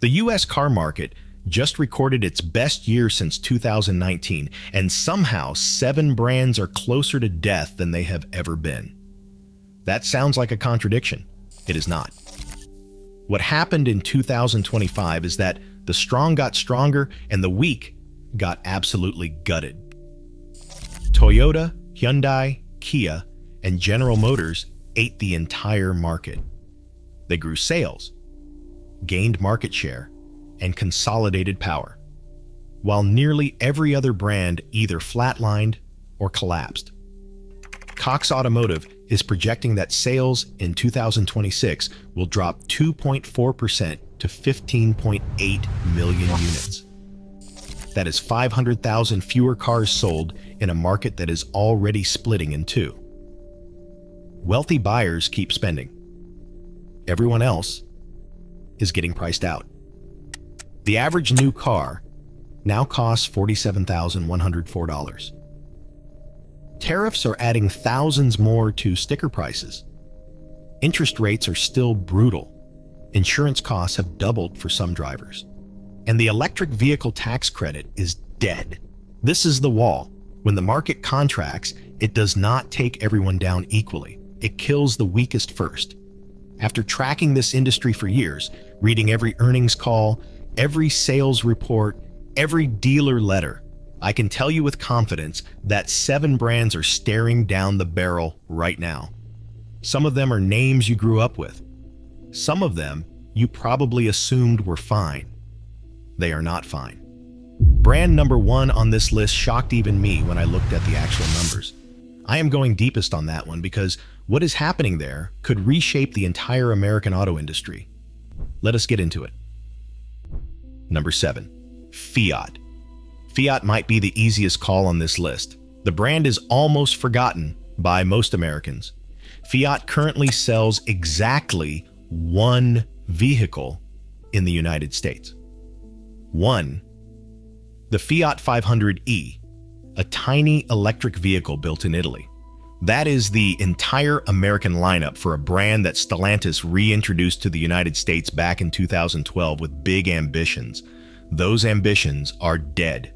The US car market just recorded its best year since 2019, and somehow 7 brands are closer to death than they have ever been. That sounds like a contradiction. It is not. What happened in 2025 is that the strong got stronger and the weak got absolutely gutted. Toyota, Hyundai, Kia, and General Motors ate the entire market. They grew sales, gained market share, and consolidated power, while nearly every other brand either flatlined or collapsed. Cox Automotive is projecting that sales in 2026 will drop 2.4% to 15.8 million units. That is 500,000 fewer cars sold in a market that is already splitting in two. Wealthy buyers keep spending. Everyone else is getting priced out. The average new car now costs $47,104. Tariffs are adding thousands more to sticker prices. Interest rates are still brutal. Insurance costs have doubled for some drivers. And the electric vehicle tax credit is dead. This is the wall. When the market contracts, it does not take everyone down equally. It kills the weakest first. After tracking this industry for years, reading every earnings call, every sales report, every dealer letter, I can tell you with confidence that 7 brands are staring down the barrel right now. Some of them are names you grew up with. Some of them you probably assumed were fine. They are not fine. Brand number 1 on this list shocked even me when I looked at the actual numbers. I am going deepest on that one because what is happening there could reshape the entire American auto industry. Let us get into it. Number 7, Fiat. Fiat might be the easiest call on this list. The brand is almost forgotten by most Americans. Fiat currently sells exactly 1 vehicle in the United States. 1. The Fiat 500e, a tiny electric vehicle built in Italy. That is the entire American lineup for a brand that Stellantis reintroduced to the United States back in 2012 with big ambitions. Those ambitions are dead.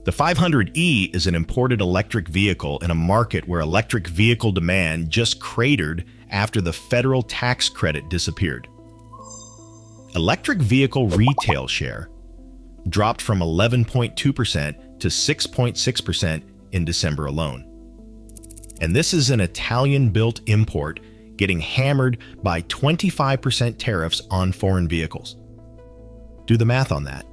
The 500e is an imported electric vehicle in a market where electric vehicle demand just cratered after the federal tax credit disappeared. Electric vehicle retail share dropped from 11.2% to 6.6% in December alone. And this is an Italian-built import getting hammered by 25% tariffs on foreign vehicles. Do the math on that.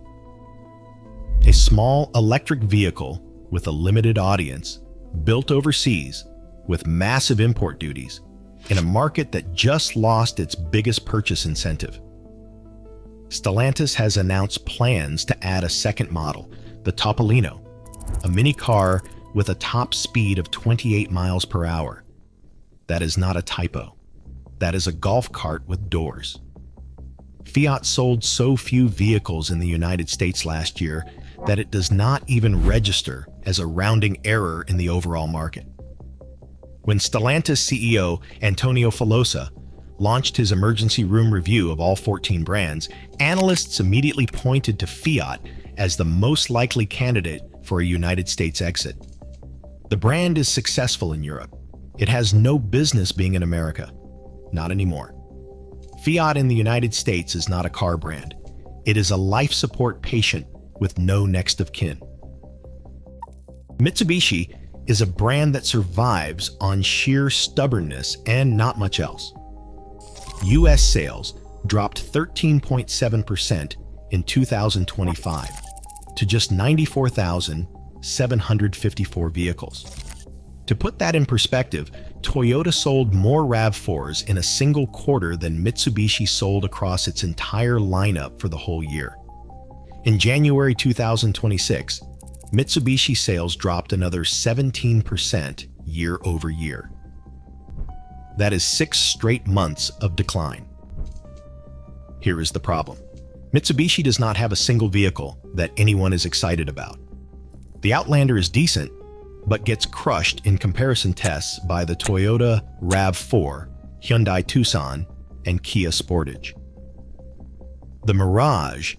A small electric vehicle with a limited audience, built overseas with massive import duties, in a market that just lost its biggest purchase incentive. Stellantis has announced plans to add a second model, the Topolino, a mini car with a top speed of 28 miles per hour. That is not a typo. That is a golf cart with doors. Fiat sold so few vehicles in the United States last year that it does not even register as a rounding error in the overall market. When Stellantis CEO Antonio Filosa launched his emergency room review of all 14 brands, analysts immediately pointed to Fiat as the most likely candidate for a United States exit. The brand is successful in Europe. It has no business being in America. Not anymore. Fiat in the United States is not a car brand. It is a life support patient with no next of kin. Mitsubishi is a brand that survives on sheer stubbornness and not much else. US sales dropped 13.7% in 2025 to just 94,754 vehicles. To put that in perspective, Toyota sold more RAV4s in a single quarter than Mitsubishi sold across its entire lineup for the whole year. In January 2026, Mitsubishi sales dropped another 17% year over year. That is 6 straight months of decline. Here is the problem. Mitsubishi does not have a single vehicle that anyone is excited about. The Outlander is decent, but gets crushed in comparison tests by the Toyota RAV4, Hyundai Tucson, and Kia Sportage. The Mirage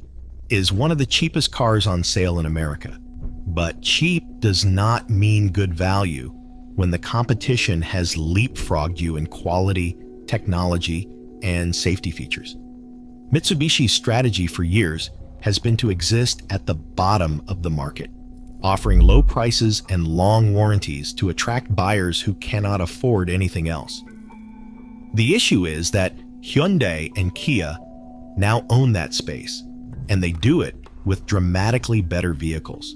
is one of the cheapest cars on sale in America, but cheap does not mean good value when the competition has leapfrogged you in quality, technology, and safety features. Mitsubishi's strategy for years has been to exist at the bottom of the market, offering low prices and long warranties to attract buyers who cannot afford anything else. The issue is that Hyundai and Kia now own that space, and they do it with dramatically better vehicles.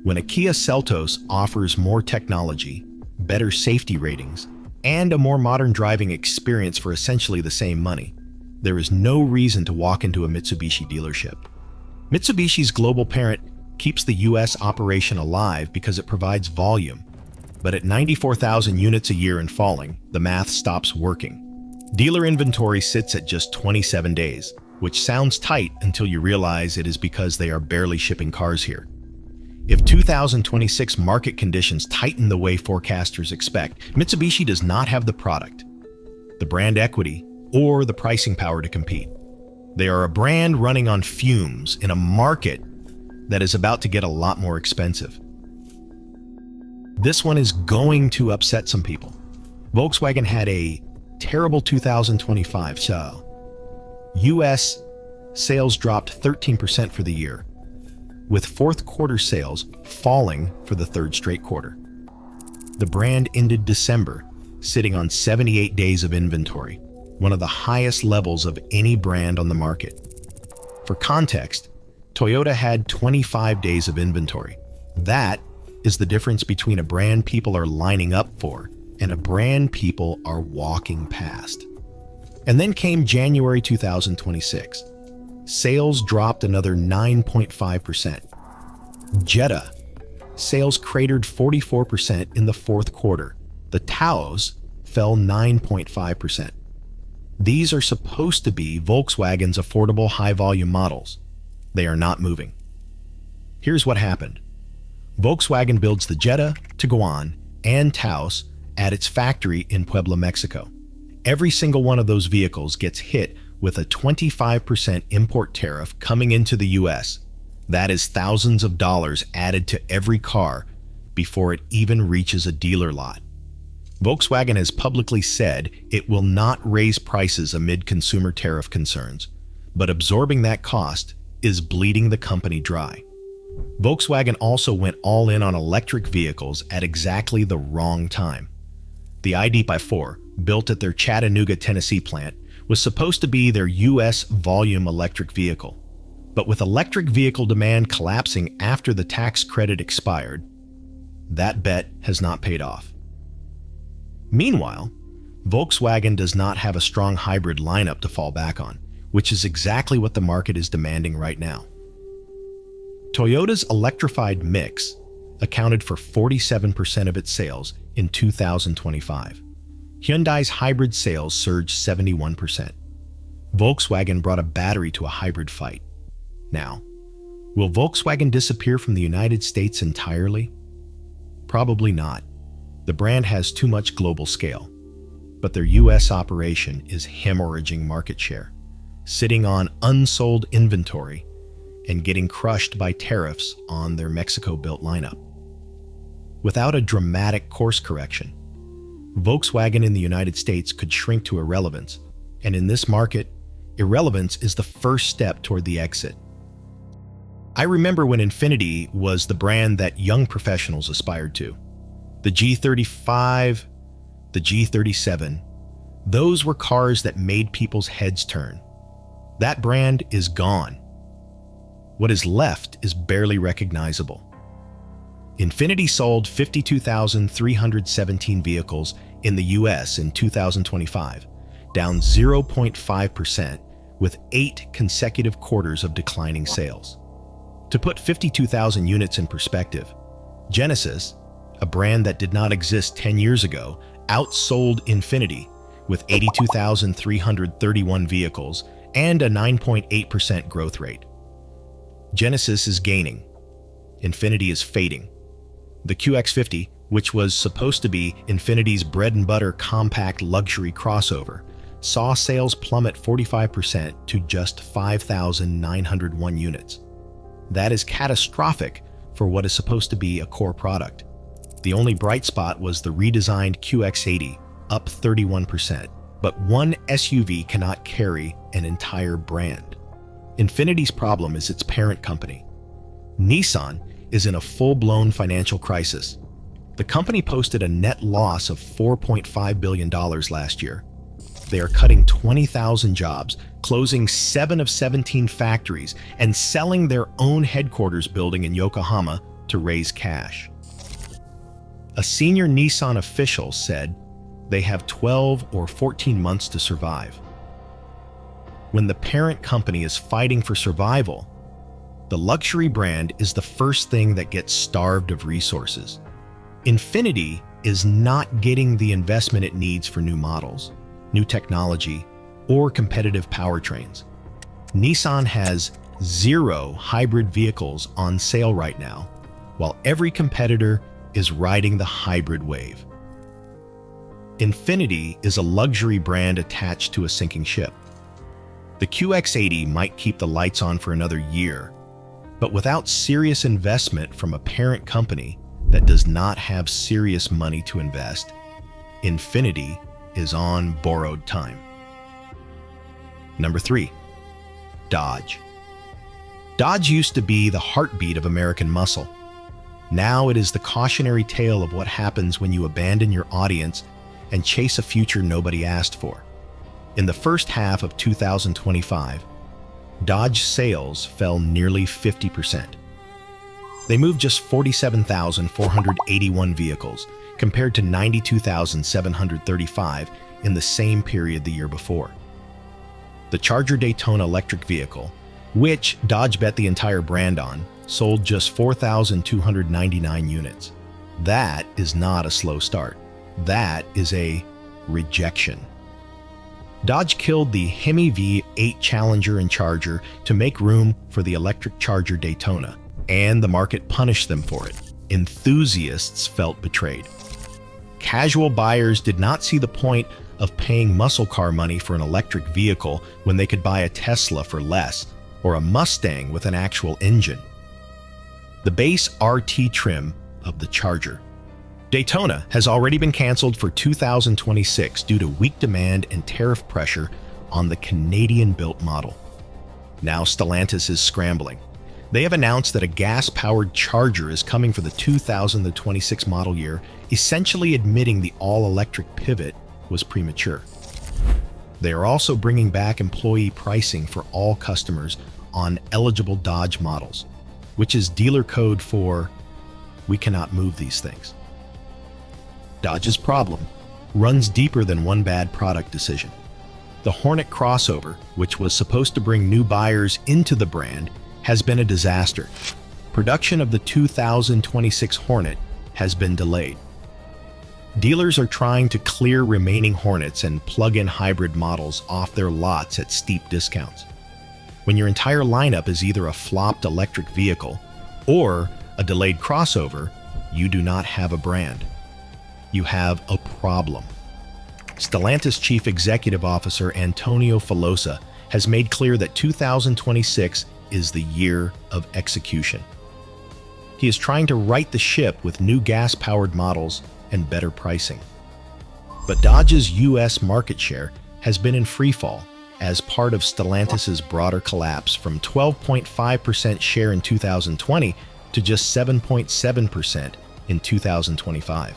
When a Kia Seltos offers more technology, better safety ratings, and a more modern driving experience for essentially the same money, there is no reason to walk into a Mitsubishi dealership. Mitsubishi's global parent keeps the US operation alive because it provides volume, but at 94,000 units a year and falling, the math stops working. Dealer inventory sits at just 27 days, which sounds tight until you realize it is because they are barely shipping cars here. If 2026 market conditions tighten the way forecasters expect, Mitsubishi does not have the product, the brand equity, or the pricing power to compete. They are a brand running on fumes in a market that is about to get a lot more expensive. This one is going to upset some people. Volkswagen had a terrible 2025, so US sales dropped 13% for the year, with fourth quarter sales falling for the third straight quarter. The brand ended December sitting on 78 days of inventory, one of the highest levels of any brand on the market. For context, Toyota had 25 days of inventory. That is the difference between a brand people are lining up for and a brand people are walking past. And then came January 2026. Sales dropped another 9.5%. Jetta sales cratered 44% in the fourth quarter. The Taos fell 9.5%. These are supposed to be Volkswagen's affordable high-volume models. They are not moving. Here's what happened. Volkswagen builds the Jetta, Tiguan, and Taos at its factory in Puebla, Mexico. Every single one of those vehicles gets hit with a 25% import tariff coming into the US. That is thousands of dollars added to every car before it even reaches a dealer lot. Volkswagen has publicly said it will not raise prices amid consumer tariff concerns, but absorbing that cost is bleeding the company dry. Volkswagen also went all in on electric vehicles at exactly the wrong time. The ID.4, built at their Chattanooga, Tennessee plant, was supposed to be their US volume electric vehicle. But with electric vehicle demand collapsing after the tax credit expired, that bet has not paid off. Meanwhile, Volkswagen does not have a strong hybrid lineup to fall back on, which is exactly what the market is demanding right now. Toyota's electrified mix accounted for 47% of its sales in 2025. Hyundai's hybrid sales surged 71%. Volkswagen brought a battery to a hybrid fight. Now, will Volkswagen disappear from the United States entirely? Probably not. The brand has too much global scale, but their US operation is hemorrhaging market share, sitting on unsold inventory and getting crushed by tariffs on their Mexico-built lineup. Without a dramatic course correction, Volkswagen in the United States could shrink to irrelevance, and in this market, irrelevance is the first step toward the exit. I remember when Infiniti was the brand that young professionals aspired to. The G35, the G37, those were cars that made people's heads turn. That brand is gone. What is left is barely recognizable. Infiniti sold 52,317 vehicles in the US in 2025, down 0.5%, with 8 consecutive quarters of declining sales. To put 52,000 units in perspective, Genesis, a brand that did not exist 10 years ago, outsold Infiniti with 82,331 vehicles and a 9.8% growth rate. Genesis is gaining. Infiniti is fading. The QX50, which was supposed to be Infiniti's bread and butter compact luxury crossover, saw sales plummet 45% to just 5,901 units. That is catastrophic for what is supposed to be a core product. The only bright spot was the redesigned QX80, up 31%. But one SUV cannot carry an entire brand. Infiniti's problem is its parent company. Nissan is in a full-blown financial crisis. The company posted a net loss of $4.5 billion last year. They are cutting 20,000 jobs, closing 7 of 17 factories, and selling their own headquarters building in Yokohama to raise cash. A senior Nissan official said they have 12 or 14 months to survive. When the parent company is fighting for survival, the luxury brand is the first thing that gets starved of resources. Infiniti is not getting the investment it needs for new models, new technology, or competitive powertrains. Nissan has 0 hybrid vehicles on sale right now, while every competitor is riding the hybrid wave. Infiniti is a luxury brand attached to a sinking ship. The QX80 might keep the lights on for another year, but without serious investment from a parent company that does not have serious money to invest, Infiniti is on borrowed time. Number 3, Dodge. Dodge used to be the heartbeat of American muscle. Now it is the cautionary tale of what happens when you abandon your audience and chase a future nobody asked for. In the first half of 2025, Dodge sales fell nearly 50%. They moved just 47,481 vehicles, compared to 92,735 in the same period the year before. The Charger Daytona electric vehicle, which Dodge bet the entire brand on, sold just 4,299 units. That is not a slow start. That is a rejection. Dodge killed the Hemi V8 Challenger and Charger to make room for the electric Charger Daytona, and the market punished them for it. Enthusiasts felt betrayed. Casual buyers did not see the point of paying muscle car money for an electric vehicle when they could buy a Tesla for less, or a Mustang with an actual engine. The base RT trim of the Charger Daytona has already been canceled for 2026 due to weak demand and tariff pressure on the Canadian-built model. Now Stellantis is scrambling. They have announced that a gas-powered Charger is coming for the 2026 model year, essentially admitting the all-electric pivot was premature. They are also bringing back employee pricing for all customers on eligible Dodge models, which is dealer code for "we cannot move these things." Dodge's problem runs deeper than one bad product decision. The Hornet crossover, which was supposed to bring new buyers into the brand, has been a disaster. Production of the 2026 Hornet has been delayed. Dealers are trying to clear remaining Hornets and plug-in hybrid models off their lots at steep discounts. When your entire lineup is either a flopped electric vehicle or a delayed crossover, you do not have a brand. You have a problem. Stellantis Chief Executive Officer Antonio Filosa has made clear that 2026 is the year of execution. He is trying to right the ship with new gas-powered models and better pricing. But Dodge's U.S. market share has been in freefall as part of Stellantis's broader collapse from 12.5% share in 2020 to just 7.7% in 2025.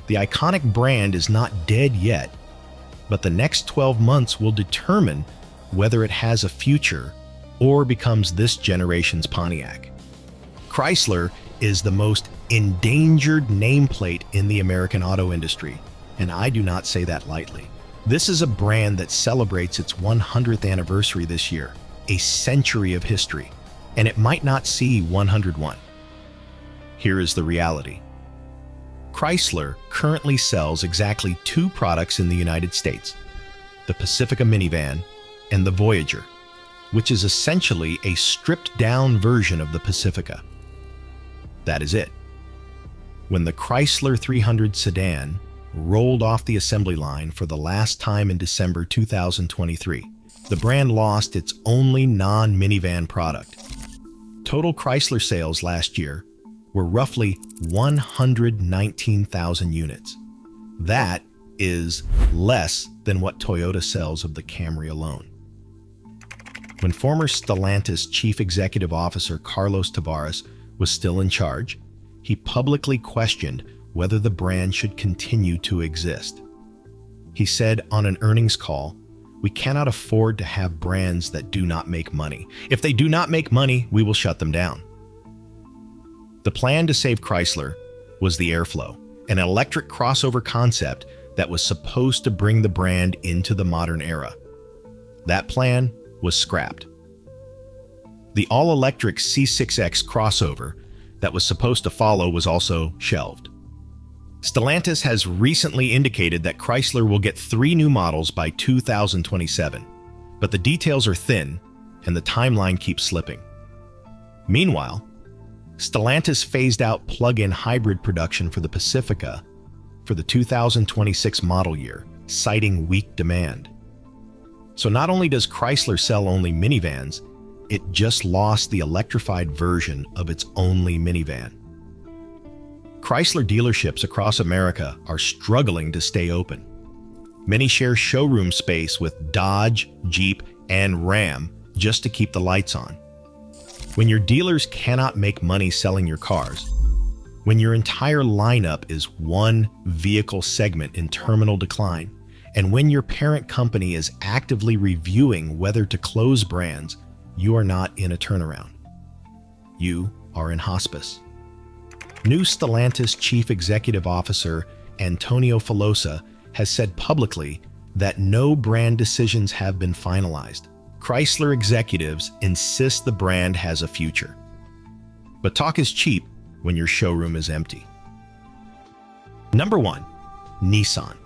The iconic brand is not dead yet, but the next 12 months will determine whether it has a future or becomes this generation's Pontiac. Chrysler is the most endangered nameplate in the American auto industry, and I do not say that lightly. This is a brand that celebrates its 100th anniversary this year, a century of history, and it might not see 101. Here is the reality. Chrysler currently sells exactly 2 products in the United States, the Pacifica minivan and the Voyager, which is essentially a stripped-down version of the Pacifica. That is it. When the Chrysler 300 sedan rolled off the assembly line for the last time in December 2023. The brand lost its only non-minivan product. Total Chrysler sales last year were roughly 119,000 units. That is less than what Toyota sells of the Camry alone. When former Stellantis Chief Executive Officer Carlos Tavares was still in charge, he publicly questioned whether the brand should continue to exist. He said on an earnings call, "We cannot afford to have brands that do not make money. If they do not make money, we will shut them down." The plan to save Chrysler was the Airflow, an electric crossover concept that was supposed to bring the brand into the modern era. That plan was scrapped. The all-electric C6X crossover that was supposed to follow was also shelved. Stellantis has recently indicated that Chrysler will get 3 new models by 2027, but the details are thin and the timeline keeps slipping. Meanwhile, Stellantis phased out plug-in hybrid production for the Pacifica for the 2026 model year, citing weak demand. So not only does Chrysler sell only minivans, it just lost the electrified version of its only minivan. Chrysler dealerships across America are struggling to stay open. Many share showroom space with Dodge, Jeep, and Ram just to keep the lights on. When your dealers cannot make money selling your cars, when your entire lineup is one vehicle segment in terminal decline, and when your parent company is actively reviewing whether to close brands, you are not in a turnaround. You are in hospice. New Stellantis Chief Executive Officer Antonio Filosa has said publicly that no brand decisions have been finalized. Chrysler executives insist the brand has a future. But talk is cheap when your showroom is empty. Number 1, Nissan.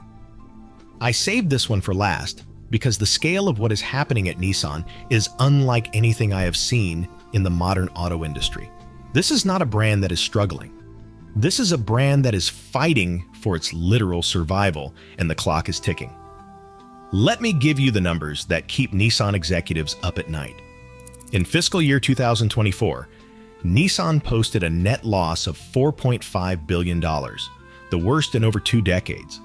I saved this one for last because the scale of what is happening at Nissan is unlike anything I have seen in the modern auto industry. This is not a brand that is struggling. This is a brand that is fighting for its literal survival, and the clock is ticking. Let me give you the numbers that keep Nissan executives up at night. In fiscal year 2024, Nissan posted a net loss of $4.5 billion, the worst in over 2 decades.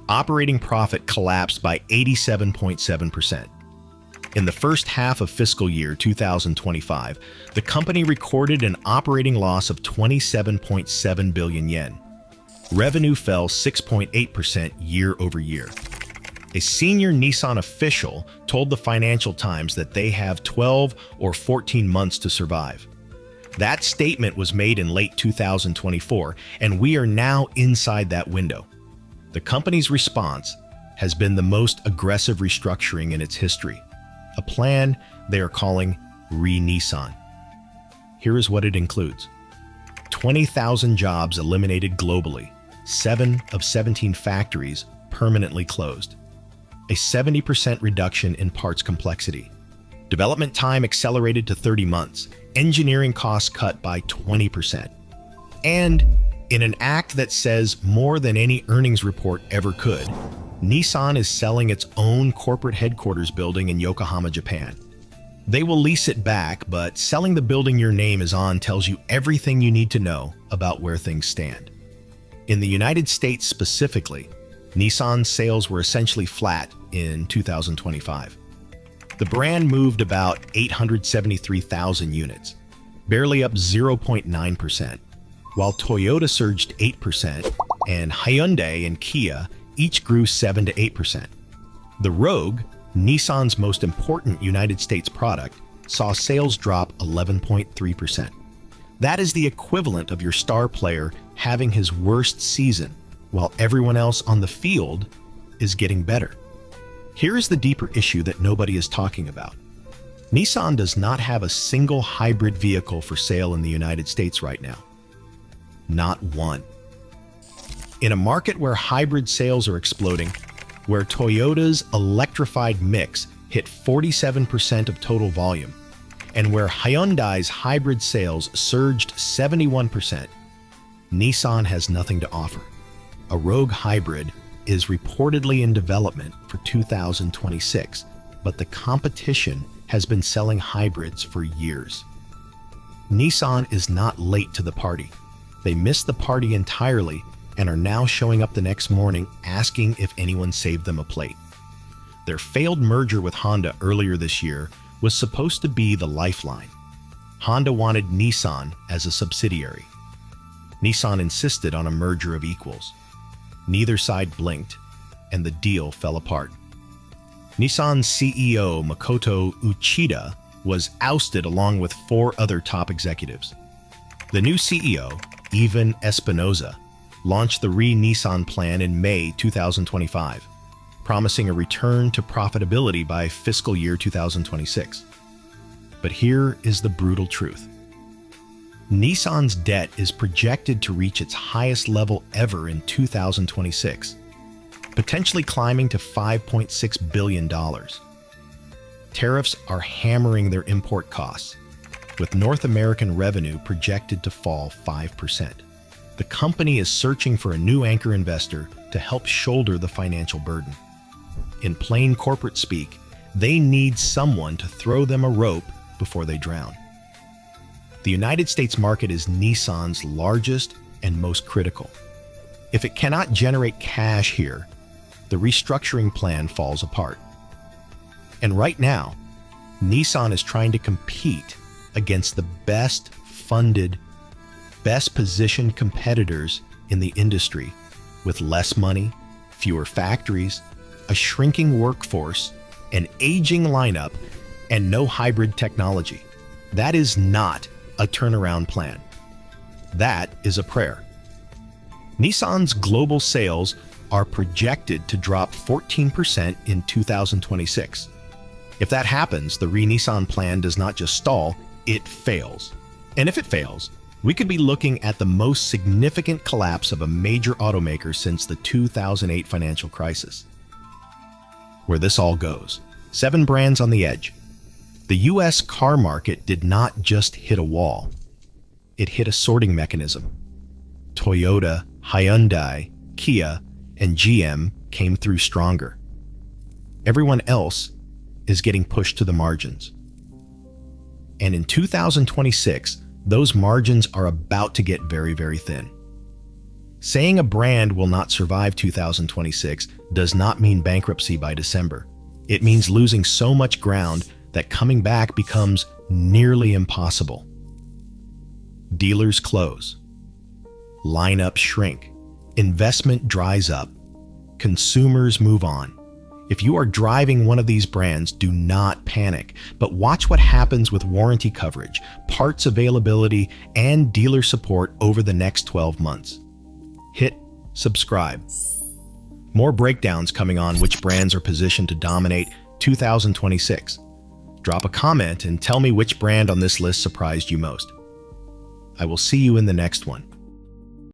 Operating profit collapsed by 87.7%. In the first half of fiscal year 2025, the company recorded an operating loss of 27.7 billion yen. Revenue fell 6.8% year over year. A senior Nissan official told the Financial Times that they have 12 or 14 months to survive. That statement was made in late 2024, and we are now inside that window. The company's response has been the most aggressive restructuring in its history, a plan they are calling Re-Nissan. Here is what it includes. 20,000 jobs eliminated globally, 7 of 17 factories permanently closed, a 70% reduction in parts complexity, development time accelerated to 30 months, engineering costs cut by 20%, and in an act that says more than any earnings report ever could, Nissan is selling its own corporate headquarters building in Yokohama, Japan. They will lease it back, but selling the building your name is on tells you everything you need to know about where things stand. In the United States specifically, Nissan's sales were essentially flat in 2025. The brand moved about 873,000 units, barely up 0.9%, while Toyota surged 8% and Hyundai and Kia each grew 7 to 8%. The Rogue, Nissan's most important United States product, saw sales drop 11.3%. That is the equivalent of your star player having his worst season, while everyone else on the field is getting better. Here is the deeper issue that nobody is talking about. Nissan does not have a single hybrid vehicle for sale in the United States right now. Not one. In a market where hybrid sales are exploding, where Toyota's electrified mix hit 47% of total volume, and where Hyundai's hybrid sales surged 71%, Nissan has nothing to offer. a Rogue hybrid, is reportedly in development for 2026, but the competition has been selling hybrids for years. Nissan is not late to the party. They missed the party entirely and are now showing up the next morning asking if anyone saved them a plate. Their failed merger with Honda earlier this year was supposed to be the lifeline. Honda wanted Nissan as a subsidiary. Nissan insisted on a merger of equals. Neither side blinked, and the deal fell apart. Nissan's CEO Makoto Uchida was ousted along with 4 other top executives. The new CEO, Ivan Espinosa, launched the Re-Nissan plan in May 2025, promising a return to profitability by fiscal year 2026. But here is the brutal truth. Nissan's debt is projected to reach its highest level ever in 2026, potentially climbing to $5.6 billion. Tariffs are hammering their import costs, with North American revenue projected to fall 5%. The company is searching for a new anchor investor to help shoulder the financial burden. In plain corporate speak, they need someone to throw them a rope before they drown. The United States market is Nissan's largest and most critical. If it cannot generate cash here, the restructuring plan falls apart. And right now, Nissan is trying to compete against the best funded, best positioned competitors in the industry with less money, fewer factories, a shrinking workforce, an aging lineup, and no hybrid technology. That is not a turnaround plan. That is a prayer. Nissan's global sales are projected to drop 14% in 2026. If that happens, the Re-Nissan plan does not just stall, it fails. And if it fails, we could be looking at the most significant collapse of a major automaker since the 2008 financial crisis. Where this all goes, 7 brands on the edge. The US car market did not just hit a wall. It hit a sorting mechanism. Toyota, Hyundai, Kia, and GM came through stronger. Everyone else is getting pushed to the margins. And in 2026, those margins are about to get very, very thin. Saying a brand will not survive 2026 does not mean bankruptcy by December. It means losing so much ground that coming back becomes nearly impossible. Dealers close. Lineups shrink. Investment dries up. Consumers move on. If you are driving one of these brands, do not panic, but watch what happens with warranty coverage, parts availability, and dealer support over the next 12 months. Hit subscribe. More breakdowns coming on which brands are positioned to dominate 2026. Drop a comment and tell me which brand on this list surprised you most. I will see you in the next one.